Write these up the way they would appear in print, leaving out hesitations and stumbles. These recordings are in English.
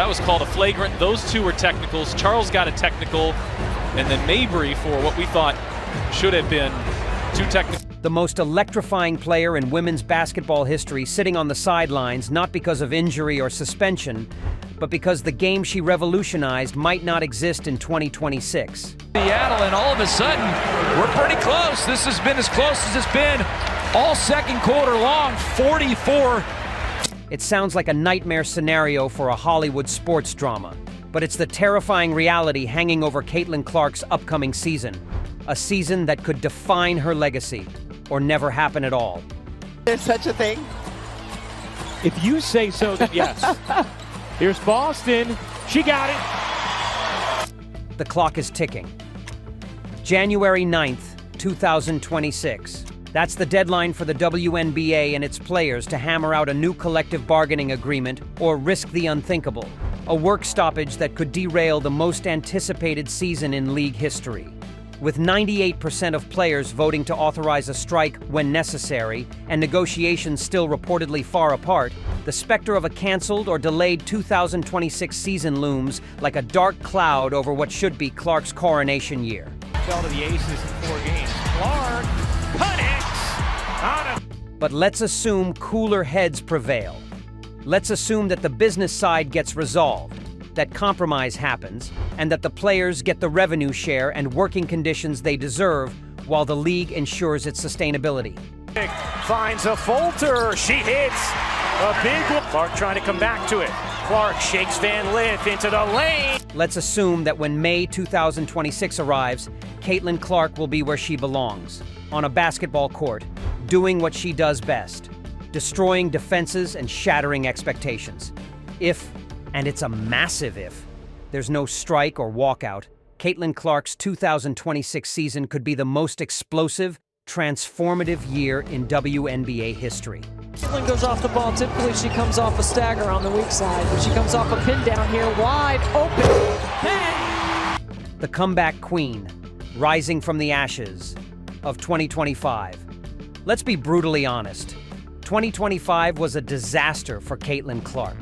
That was called a flagrant. Those two were technicals. Charles got a technical, and then Mabry for what we thought should have been two technicals. The most electrifying player in women's basketball history sitting on the sidelines, not because of injury or suspension, but because the game she revolutionized might not exist in 2026. Seattle, and all of a sudden, we're pretty close. This has been as close as it's been all second quarter long, 44. It sounds like a nightmare scenario for a Hollywood sports drama, but it's the terrifying reality hanging over Caitlin Clark's upcoming season. A season that could define her legacy, or never happen at all. There's such a thing. If you say so, then yes. Here's Boston. She got it. The clock is ticking. January 9th, 2026. That's the deadline for the WNBA and its players to hammer out a new collective bargaining agreement or risk the unthinkable. A work stoppage that could derail the most anticipated season in league history. With 98% of players voting to authorize a strike when necessary and negotiations still reportedly far apart, the specter of a canceled or delayed 2026 season looms like a dark cloud over what should be Clark's coronation year. Fell to the Aces in 4 games. Clark connects on a... But let's assume cooler heads prevail. Let's assume that the business side gets resolved, that compromise happens, and that the players get the revenue share and working conditions they deserve while the league ensures its sustainability. Finds a Folter. She hits a big one. Clark trying to come back to it. Clark shakes Van Lith into the lane. Let's assume that when May 2026 arrives, Caitlin Clark will be where she belongs, on a basketball court, doing what she does best, destroying defenses and shattering expectations. If, and it's a massive if, there's no strike or walkout, Caitlin Clark's 2026 season could be the most explosive, transformative year in WNBA history. Caitlin goes off the ball. Typically, she comes off a stagger on the weak side, but she comes off a pin down here, wide open. Hey! The comeback queen, rising from the ashes of 2025. Let's be brutally honest. 2025 was a disaster for Caitlin Clark.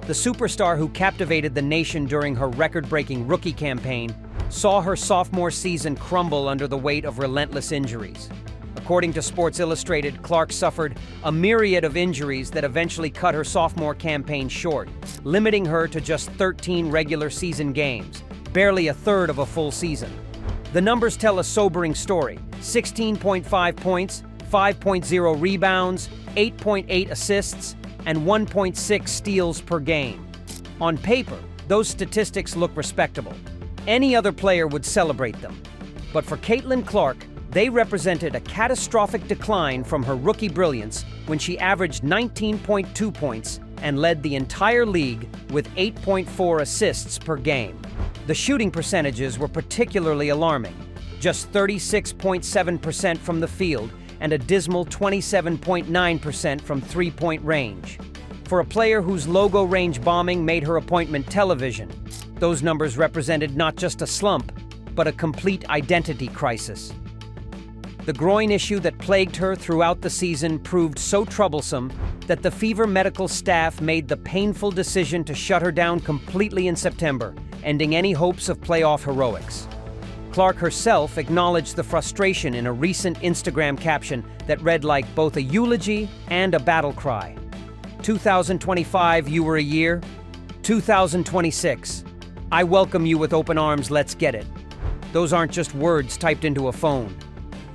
The superstar who captivated the nation during her record-breaking rookie campaign saw her sophomore season crumble under the weight of relentless injuries. According to Sports Illustrated, Clark suffered a myriad of injuries that eventually cut her sophomore campaign short, limiting her to just 13 regular season games, barely a third of a full season. The numbers tell a sobering story: 16.5 points, 5.0 rebounds, 8.8 assists, and 1.6 steals per game. On paper, those statistics look respectable. Any other player would celebrate them. But for Caitlin Clark, they represented a catastrophic decline from her rookie brilliance when she averaged 19.2 points and led the entire league with 8.4 assists per game. The shooting percentages were particularly alarming, just 36.7% from the field and a dismal 27.9% from three-point range. For a player whose logo range bombing made her appointment television, those numbers represented not just a slump, but a complete identity crisis. The groin issue that plagued her throughout the season proved so troublesome that the FIBA medical staff made the painful decision to shut her down completely in September, ending any hopes of playoff heroics. Clark herself acknowledged the frustration in a recent Instagram caption that read like both a eulogy and a battle cry. 2025, you were a year. 2026, I welcome you with open arms, let's get it. Those aren't just words typed into a phone.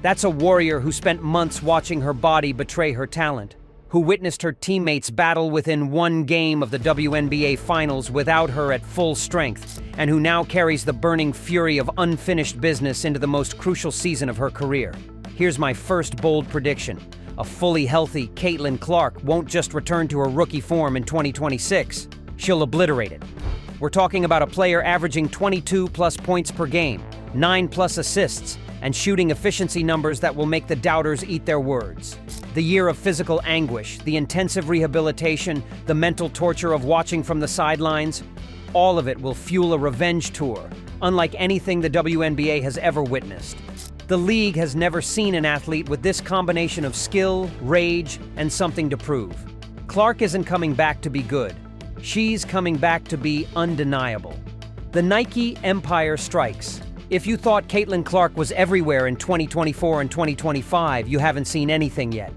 That's a warrior who spent months watching her body betray her talent, who witnessed her teammates battle within one game of the WNBA Finals without her at full strength, and who now carries the burning fury of unfinished business into the most crucial season of her career. Here's my first bold prediction. A fully healthy Caitlin Clark won't just return to her rookie form in 2026. She'll obliterate it. We're talking about a player averaging 22+ points per game, 9+ assists, and shooting efficiency numbers that will make the doubters eat their words. The year of physical anguish, the intensive rehabilitation, the mental torture of watching from the sidelines, all of it will fuel a revenge tour, unlike anything the WNBA has ever witnessed. The league has never seen an athlete with this combination of skill, rage, and something to prove. Clark isn't coming back to be good. She's coming back to be undeniable. The Nike empire strikes. If you thought Caitlin Clark was everywhere in 2024 and 2025, you haven't seen anything yet.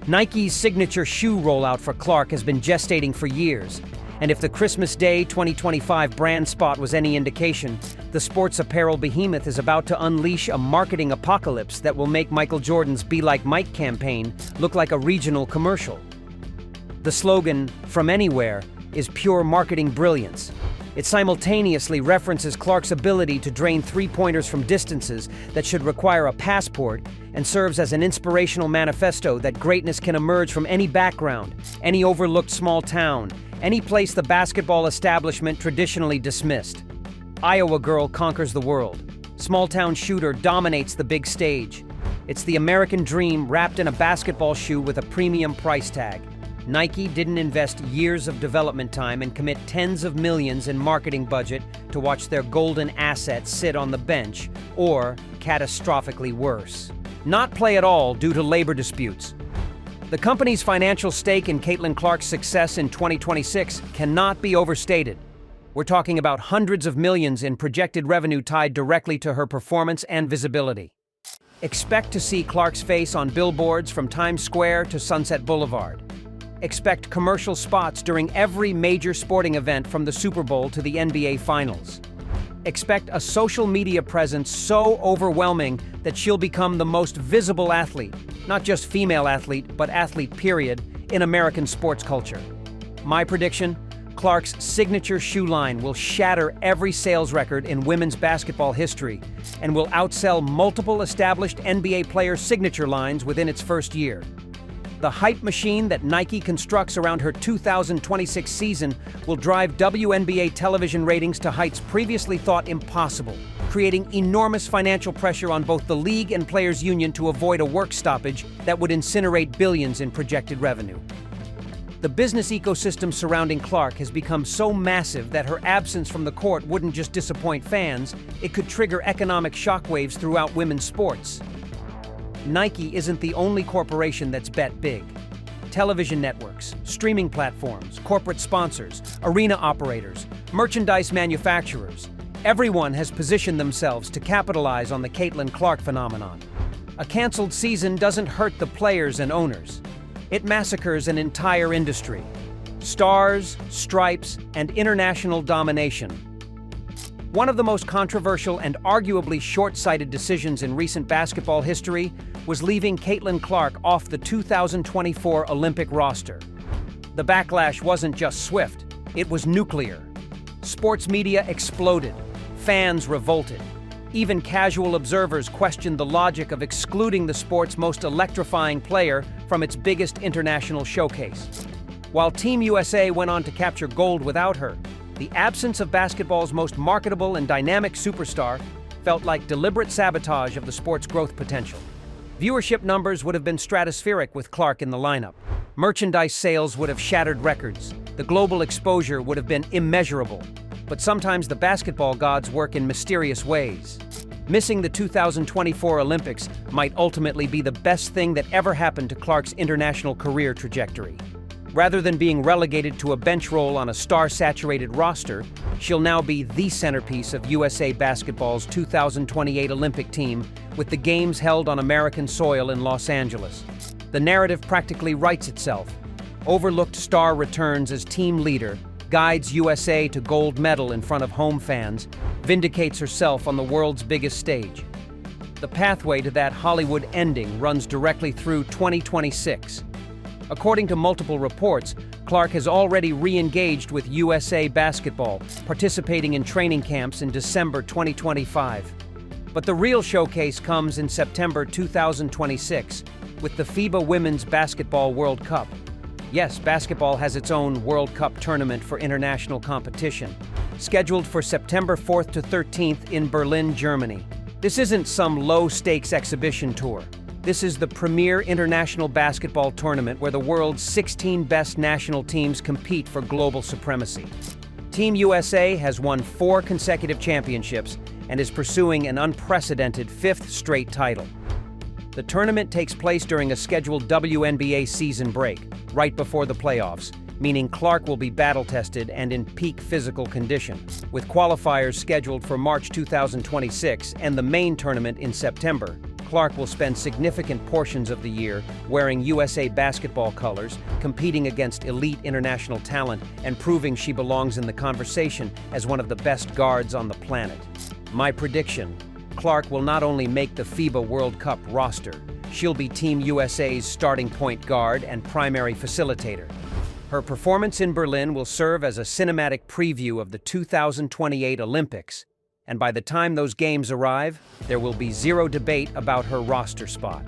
Nike's signature shoe rollout for Clark has been gestating for years, and if the Christmas Day 2025 brand spot was any indication, the sports apparel behemoth is about to unleash a marketing apocalypse that will make Michael Jordan's Be Like Mike campaign look like a regional commercial. The slogan, "From Anywhere," is pure marketing brilliance. It simultaneously references Clark's ability to drain three-pointers from distances that should require a passport and serves as an inspirational manifesto that greatness can emerge from any background, any overlooked small town, any place the basketball establishment traditionally dismissed. Iowa girl conquers the world. Small-town shooter dominates the big stage. It's the American dream wrapped in a basketball shoe with a premium price tag. Nike didn't invest years of development time and commit tens of millions in marketing budget to watch their golden assets sit on the bench, or, catastrophically worse, not play at all due to labor disputes. The company's financial stake in Caitlin Clark's success in 2026 cannot be overstated. We're talking about hundreds of millions in projected revenue tied directly to her performance and visibility. Expect to see Clark's face on billboards from Times Square to Sunset Boulevard. Expect commercial spots during every major sporting event from the Super Bowl to the NBA Finals. Expect a social media presence so overwhelming that she'll become the most visible athlete, not just female athlete, but athlete period, in American sports culture. My prediction? Clark's signature shoe line will shatter every sales record in women's basketball history and will outsell multiple established NBA players' signature lines within its first year. The hype machine that Nike constructs around her 2026 season will drive WNBA television ratings to heights previously thought impossible, creating enormous financial pressure on both the league and players' union to avoid a work stoppage that would incinerate billions in projected revenue. The business ecosystem surrounding Clark has become so massive that her absence from the court wouldn't just disappoint fans, it could trigger economic shockwaves throughout women's sports. Nike isn't the only corporation that's bet big. Television networks, streaming platforms, corporate sponsors, arena operators, merchandise manufacturers, everyone has positioned themselves to capitalize on the Caitlin Clark phenomenon. A canceled season doesn't hurt the players and owners. It massacres an entire industry. Stars, stripes, and international domination. One of the most controversial and arguably short-sighted decisions in recent basketball history was leaving Caitlin Clark off the 2024 Olympic roster. The backlash wasn't just swift, it was nuclear. Sports media exploded. Fans revolted. Even casual observers questioned the logic of excluding the sport's most electrifying player from its biggest international showcase. While Team USA went on to capture gold without her, the absence of basketball's most marketable and dynamic superstar felt like deliberate sabotage of the sport's growth potential. Viewership numbers would have been stratospheric with Clark in the lineup. Merchandise sales would have shattered records. The global exposure would have been immeasurable. But sometimes the basketball gods work in mysterious ways. Missing the 2024 Olympics might ultimately be the best thing that ever happened to Clark's international career trajectory. Rather than being relegated to a bench role on a star-saturated roster, she'll now be the centerpiece of USA Basketball's 2028 Olympic team, with the Games held on American soil in Los Angeles. The narrative practically writes itself. Overlooked star returns as team leader, guides USA to gold medal in front of home fans, vindicates herself on the world's biggest stage. The pathway to that Hollywood ending runs directly through 2026. According to multiple reports, Clark has already re-engaged with USA Basketball, participating in training camps in December 2025. But the real showcase comes in September 2026, with the FIBA Women's Basketball World Cup. Yes, basketball has its own World Cup tournament for international competition, scheduled for September 4th to 13th in Berlin, Germany. This isn't some low-stakes exhibition tour. This is the premier international basketball tournament where the world's 16 best national teams compete for global supremacy. Team USA has won 4 consecutive championships and is pursuing an unprecedented 5th straight title. The tournament takes place during a scheduled WNBA season break, right before the playoffs, meaning Clark will be battle-tested and in peak physical condition. With qualifiers scheduled for March 2026 and the main tournament in September, Clark will spend significant portions of the year wearing USA basketball colors, competing against elite international talent, and proving she belongs in the conversation as one of the best guards on the planet. My prediction: Clark will not only make the FIBA World Cup roster, she'll be Team USA's starting point guard and primary facilitator. Her performance in Berlin will serve as a cinematic preview of the 2028 Olympics, and by the time those games arrive, there will be zero debate about her roster spot.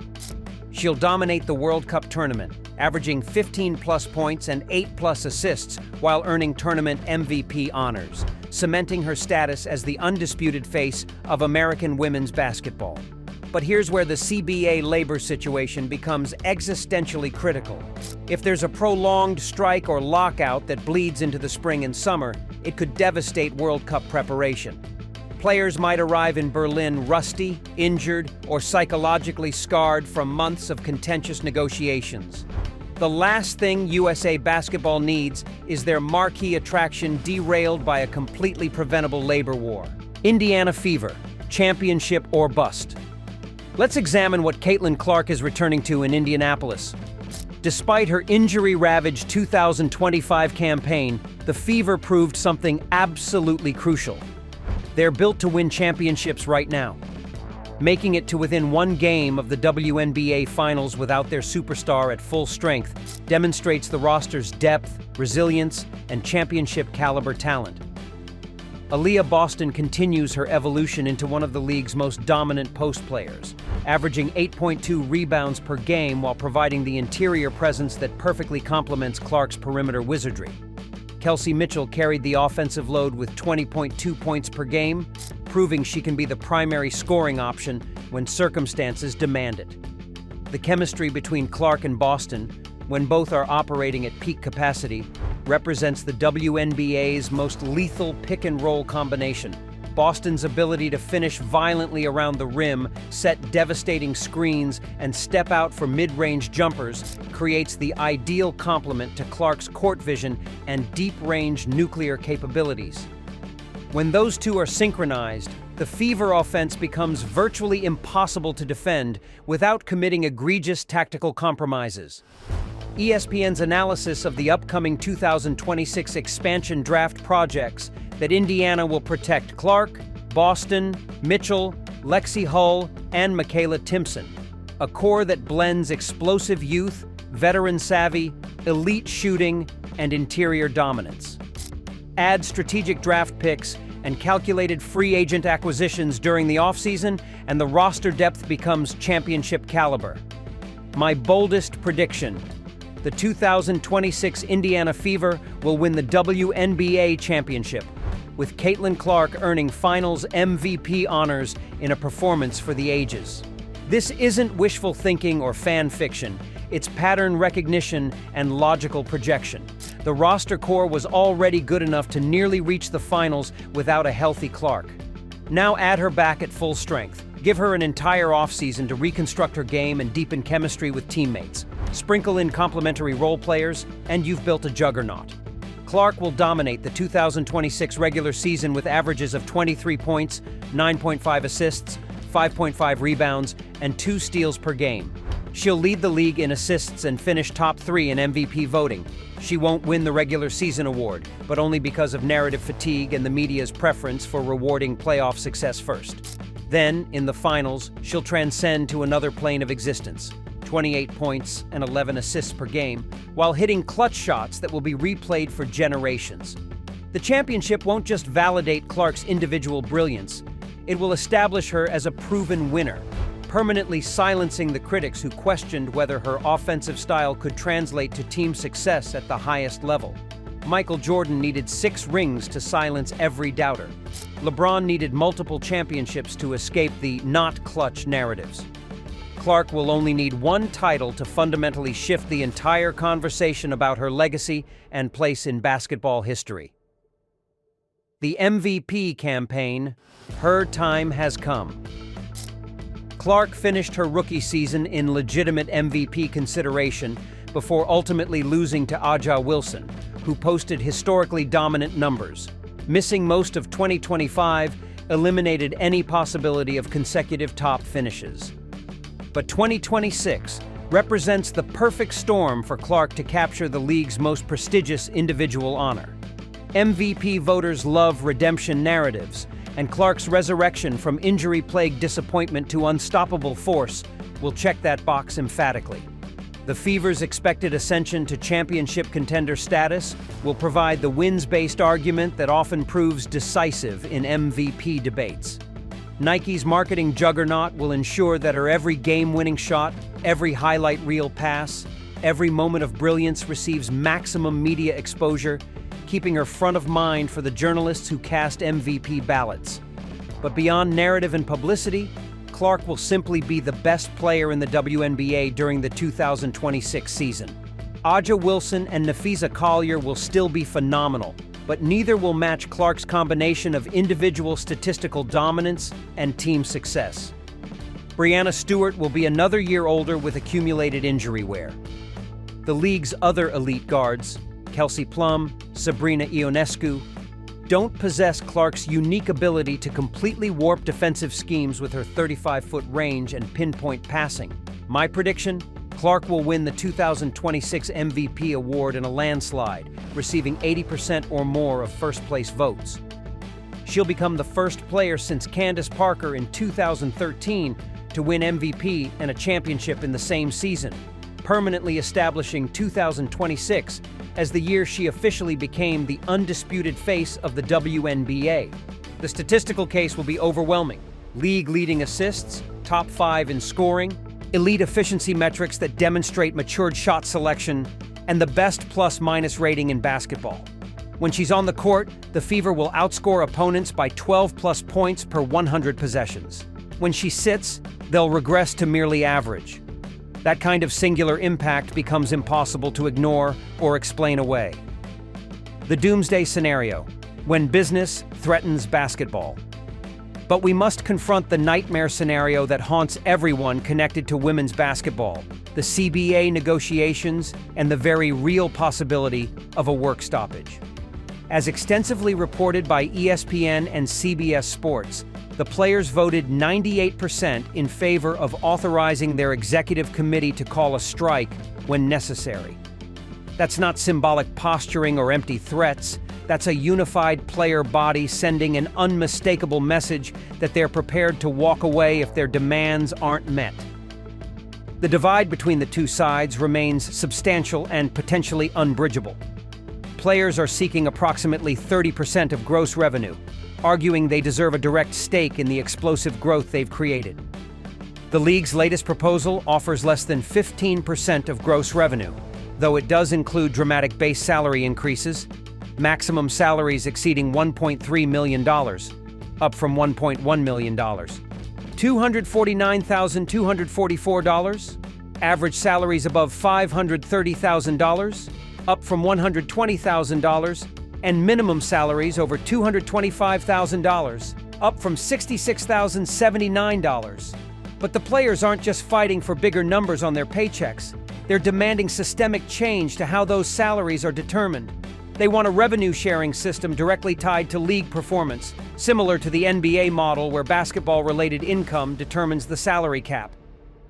She'll dominate the World Cup tournament, averaging 15+ points and 8+ assists while earning tournament MVP honors, cementing her status as the undisputed face of American women's basketball. But here's where the CBA labor situation becomes existentially critical. If there's a prolonged strike or lockout that bleeds into the spring and summer, it could devastate World Cup preparation. Players might arrive in Berlin rusty, injured, or psychologically scarred from months of contentious negotiations. The last thing USA basketball needs is their marquee attraction derailed by a completely preventable labor war. Indiana fever, championship or bust. Let's examine what Caitlin Clark is returning to in Indianapolis. Despite her injury-ravaged 2025 campaign, the Fever proved something absolutely crucial. They're built to win championships right now. Making it to within one game of the WNBA Finals without their superstar at full strength demonstrates the roster's depth, resilience, and championship-caliber talent. Aaliyah Boston continues her evolution into one of the league's most dominant post players, averaging 8.2 rebounds per game while providing the interior presence that perfectly complements Clark's perimeter wizardry. Kelsey Mitchell carried the offensive load with 20.2 points per game, proving she can be the primary scoring option when circumstances demand it. The chemistry between Clark and Boston, when both are operating at peak capacity, represents the WNBA's most lethal pick-and-roll combination. Boston's ability to finish violently around the rim, set devastating screens, and step out for mid-range jumpers creates the ideal complement to Clark's court vision and deep-range nuclear capabilities. When those two are synchronized, the Fever offense becomes virtually impossible to defend without committing egregious tactical compromises. ESPN's analysis of the upcoming 2026 expansion draft projects that Indiana will protect Clark, Boston, Mitchell, Lexi Hull, and Michaela Timpson, a core that blends explosive youth, veteran savvy, elite shooting, and interior dominance. Add strategic draft picks and calculated free agent acquisitions during the offseason, and the roster depth becomes championship caliber. My boldest prediction: the 2026 Indiana Fever will win the WNBA championship, with Caitlin Clark earning Finals MVP honors in a performance for the ages. This isn't wishful thinking or fan fiction. It's pattern recognition and logical projection. The roster core was already good enough to nearly reach the finals without a healthy Clark. Now add her back at full strength. Give her an entire offseason to reconstruct her game and deepen chemistry with teammates. Sprinkle in complementary role players, and you've built a juggernaut. Clark will dominate the 2026 regular season with averages of 23 points, 9.5 assists, 5.5 rebounds, and 2 steals per game. She'll lead the league in assists and finish top 3 in MVP voting. She won't win the regular season award, but only because of narrative fatigue and the media's preference for rewarding playoff success first. Then, in the finals, she'll transcend to another plane of existence. 28 points and 11 assists per game, while hitting clutch shots that will be replayed for generations. The championship won't just validate Clark's individual brilliance, it will establish her as a proven winner, permanently silencing the critics who questioned whether her offensive style could translate to team success at the highest level. Michael Jordan needed 6 rings to silence every doubter. LeBron needed multiple championships to escape the not clutch narratives. Clark will only need 1 title to fundamentally shift the entire conversation about her legacy and place in basketball history. The MVP campaign, her time has come. Clark finished her rookie season in legitimate MVP consideration, before ultimately losing to Aja Wilson, who posted historically dominant numbers. Missing most of 2025 eliminated any possibility of consecutive top finishes. But 2026 represents the perfect storm for Clark to capture the league's most prestigious individual honor. MVP voters love redemption narratives, and Clark's resurrection from injury-plagued disappointment to unstoppable force will check that box emphatically. The Fever's expected ascension to championship contender status will provide the wins-based argument that often proves decisive in MVP debates. Nike's marketing juggernaut will ensure that her every game-winning shot, every highlight reel pass, every moment of brilliance receives maximum media exposure, keeping her front of mind for the journalists who cast MVP ballots. But beyond narrative and publicity, Clark will simply be the best player in the WNBA during the 2026 season. Aja Wilson and Nafisa Collier will still be phenomenal, but neither will match Clark's combination of individual statistical dominance and team success. Breanna Stewart will be another year older with accumulated injury wear. The league's other elite guards, Kelsey Plum, Sabrina Ionescu, don't possess Clark's unique ability to completely warp defensive schemes with her 35-foot range and pinpoint passing. My prediction? Clark will win the 2026 MVP award in a landslide, receiving 80% or more of first-place votes. She'll become the first player since Candace Parker in 2013 to win MVP and a championship in the same season, permanently establishing 2026 as the year she officially became the undisputed face of the WNBA. The statistical case will be overwhelming. League-leading assists, top 5 in scoring, elite efficiency metrics that demonstrate matured shot selection, and the best plus-minus rating in basketball. When she's on the court, the Fever will outscore opponents by 12-plus points per 100 possessions. When she sits, they'll regress to merely average. That kind of singular impact becomes impossible to ignore or explain away. The doomsday scenario, when business threatens basketball. But we must confront the nightmare scenario that haunts everyone connected to women's basketball, the CBA negotiations, and the very real possibility of a work stoppage. As extensively reported by ESPN and CBS Sports, the players voted 98% in favor of authorizing their executive committee to call a strike when necessary. That's not symbolic posturing or empty threats. That's a unified player body sending an unmistakable message that they're prepared to walk away if their demands aren't met. The divide between the two sides remains substantial and potentially unbridgeable. Players are seeking approximately 30% of gross revenue, arguing they deserve a direct stake in the explosive growth they've created. The league's latest proposal offers less than 15% of gross revenue, though it does include dramatic base salary increases, maximum salaries exceeding $1.3 million, up from $1.1 million, $249,244, average salaries above $530,000, up from $120,000, and minimum salaries over $225,000, up from $66,079. But the players aren't just fighting for bigger numbers on their paychecks. They're demanding systemic change to how those salaries are determined. They want a revenue-sharing system directly tied to league performance, similar to the NBA model where basketball-related income determines the salary cap.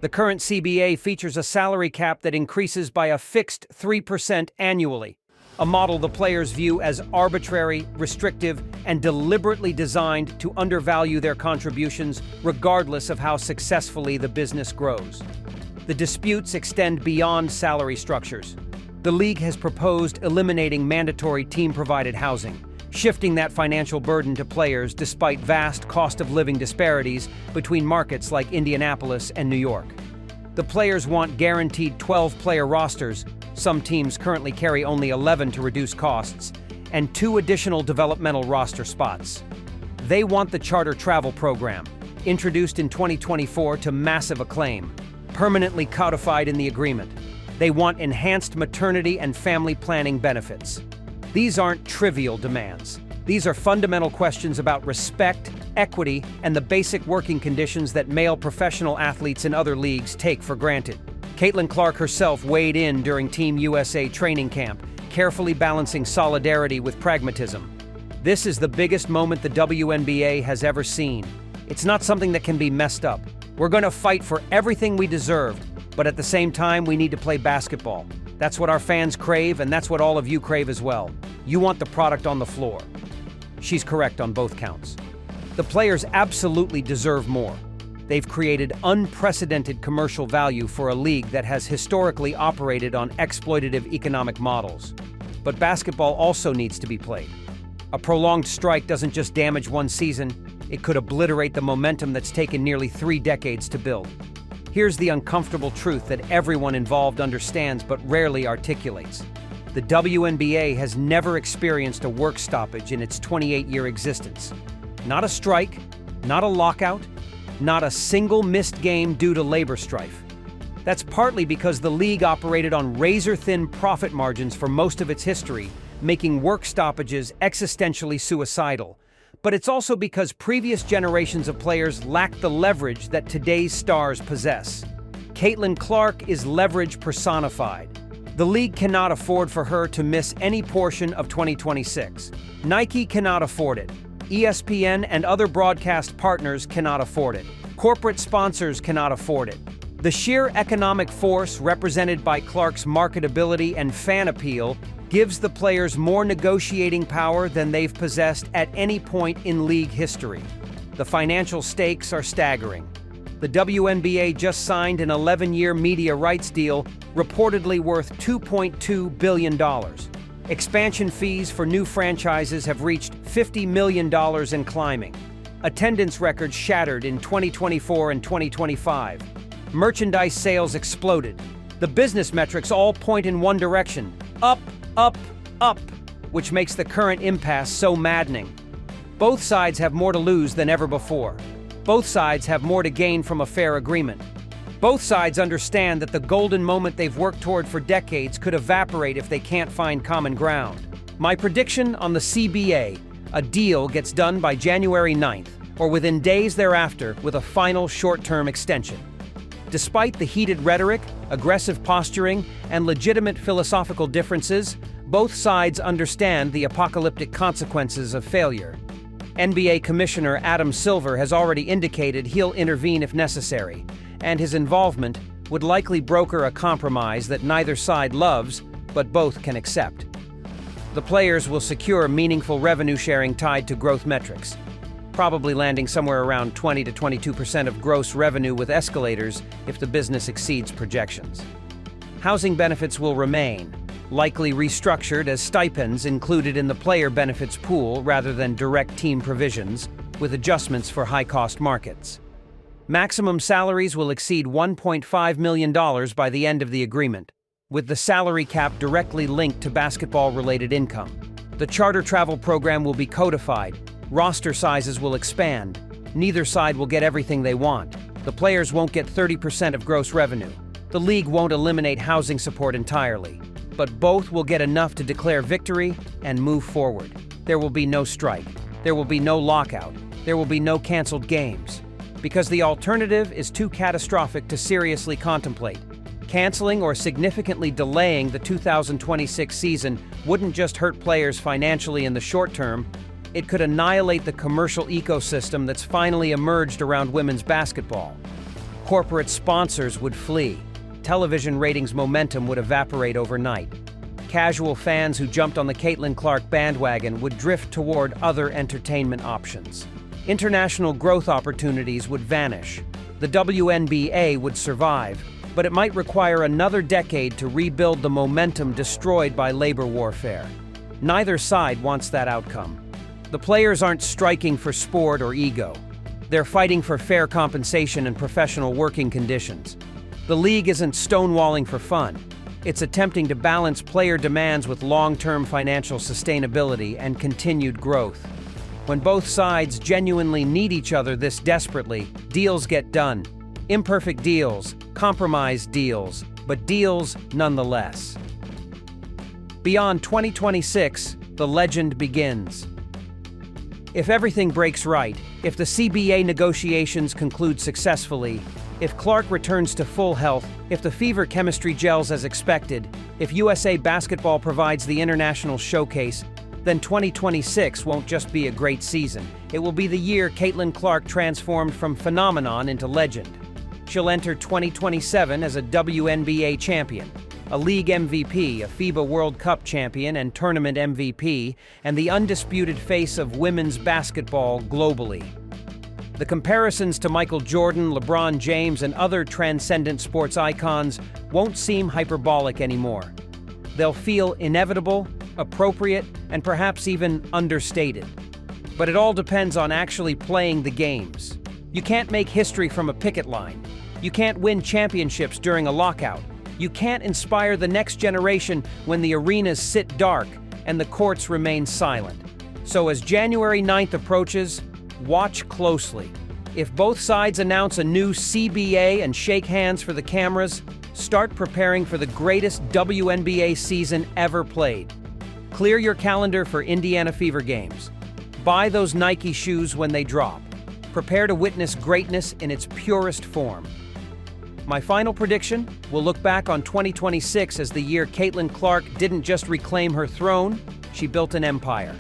The current CBA features a salary cap that increases by a fixed 3% annually, a model the players view as arbitrary, restrictive, and deliberately designed to undervalue their contributions regardless of how successfully the business grows. The disputes extend beyond salary structures. The league has proposed eliminating mandatory team-provided housing, shifting that financial burden to players despite vast cost-of-living disparities between markets like Indianapolis and New York. The players want guaranteed 12-player rosters. Some teams currently carry only 11 to reduce costs, and 2 additional developmental roster spots. They want the charter travel program, introduced in 2024 to massive acclaim, permanently codified in the agreement. They want enhanced maternity and family planning benefits. These aren't trivial demands. These are fundamental questions about respect, equity, and the basic working conditions that male professional athletes in other leagues take for granted. Caitlin Clark herself weighed in during Team USA training camp, carefully balancing solidarity with pragmatism. This is the biggest moment the WNBA has ever seen. It's not something that can be messed up. We're going to fight for everything we deserve, but at the same time, we need to play basketball. That's what our fans crave, and that's what all of you crave as well. You want the product on the floor. She's correct on both counts. The players absolutely deserve more. They've created unprecedented commercial value for a league that has historically operated on exploitative economic models. But basketball also needs to be played. A prolonged strike doesn't just damage one season, it could obliterate the momentum that's taken nearly 3 decades to build. Here's the uncomfortable truth that everyone involved understands but rarely articulates. The WNBA has never experienced a work stoppage in its 28-year existence. Not a strike, not a lockout, not a single missed game due to labor strife. That's partly because the league operated on razor-thin profit margins for most of its history, making work stoppages existentially suicidal. But it's also because previous generations of players lacked the leverage that today's stars possess. Caitlin Clark is leverage personified. The league cannot afford for her to miss any portion of 2026. Nike cannot afford it. ESPN and other broadcast partners cannot afford it. Corporate sponsors cannot afford it. The sheer economic force represented by Clark's marketability and fan appeal gives the players more negotiating power than they've possessed at any point in league history. The financial stakes are staggering. The WNBA just signed an 11-year media rights deal reportedly worth $2.2 billion. Expansion fees for new franchises have reached $50 million and climbing. Attendance records shattered in 2024 and 2025. Merchandise sales exploded. The business metrics all point in one direction: up, up, up, which makes the current impasse so maddening. Both sides have more to lose than ever before. Both sides have more to gain from a fair agreement. Both sides understand that the golden moment they've worked toward for decades could evaporate if they can't find common ground. My prediction on the CBA: a deal gets done by January 9th, or within days thereafter, with a final short-term extension. Despite the heated rhetoric, aggressive posturing, and legitimate philosophical differences, both sides understand the apocalyptic consequences of failure. NBA Commissioner Adam Silver has already indicated he'll intervene if necessary, and his involvement would likely broker a compromise that neither side loves, but both can accept. The players will secure meaningful revenue sharing tied to growth metrics, probably landing somewhere around 20 to 22% of gross revenue with escalators if the business exceeds projections. Housing benefits will remain, likely restructured as stipends included in the player benefits pool rather than direct team provisions, with adjustments for high-cost markets. Maximum salaries will exceed $1.5 million by the end of the agreement, with the salary cap directly linked to basketball-related income. The charter travel program will be codified. Roster sizes will expand. Neither side will get everything they want. The players won't get 30% of gross revenue. The league won't eliminate housing support entirely, but both will get enough to declare victory and move forward. There will be no strike. There will be no lockout. There will be no canceled games. Because the alternative is too catastrophic to seriously contemplate. Canceling or significantly delaying the 2026 season wouldn't just hurt players financially in the short term, it could annihilate the commercial ecosystem that's finally emerged around women's basketball. Corporate sponsors would flee. Television ratings momentum would evaporate overnight. Casual fans who jumped on the Caitlin Clark bandwagon would drift toward other entertainment options. International growth opportunities would vanish. The WNBA would survive, but it might require another decade to rebuild the momentum destroyed by labor warfare. Neither side wants that outcome. The players aren't striking for sport or ego. They're fighting for fair compensation and professional working conditions. The league isn't stonewalling for fun. It's attempting to balance player demands with long-term financial sustainability and continued growth. When both sides genuinely need each other this desperately, deals get done. Imperfect deals, compromised deals, but deals nonetheless. Beyond 2026, the legend begins. If everything breaks right, if the CBA negotiations conclude successfully, If Clark returns to full health, if the Fever chemistry gels as expected, if USA Basketball provides the international showcase, then 2026 won't just be a great season. It will be the year Caitlin Clark transformed from phenomenon into legend. She'll enter 2027 as a WNBA champion, a league MVP, a FIBA World Cup champion and tournament MVP, and the undisputed face of women's basketball globally. The comparisons to Michael Jordan, LeBron James, and other transcendent sports icons won't seem hyperbolic anymore. They'll feel inevitable, appropriate, and perhaps even understated. But it all depends on actually playing the games. You can't make history from a picket line. You can't win championships during a lockout. You can't inspire the next generation when the arenas sit dark and the courts remain silent. So as January 9th approaches, watch closely. If both sides announce a new CBA and shake hands for the cameras, start preparing for the greatest WNBA season ever played. Clear your calendar for Indiana Fever games. Buy those Nike shoes when they drop. Prepare to witness greatness in its purest form. My final prediction, we'll look back on 2026 as the year Caitlin Clark didn't just reclaim her throne, she built an empire.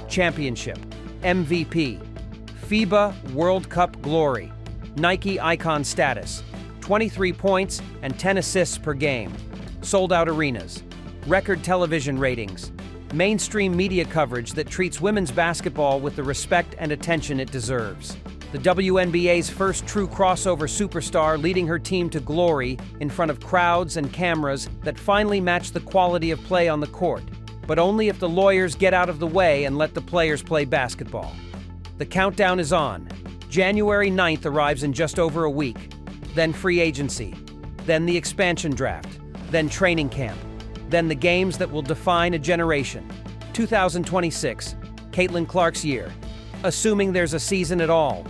Championship, MVP, FIBA World Cup glory, Nike icon status, 23 points and 10 assists per game, sold-out arenas, record television ratings, mainstream media coverage that treats women's basketball with the respect and attention it deserves. The WNBA's first true crossover superstar leading her team to glory in front of crowds and cameras that finally match the quality of play on the court, but only if the lawyers get out of the way and let the players play basketball. The countdown is on. January 9th arrives in just over a week. Then free agency. Then the expansion draft. Then training camp. Then the games that will define a generation. 2026, Caitlin Clark's year. Assuming there's a season at all.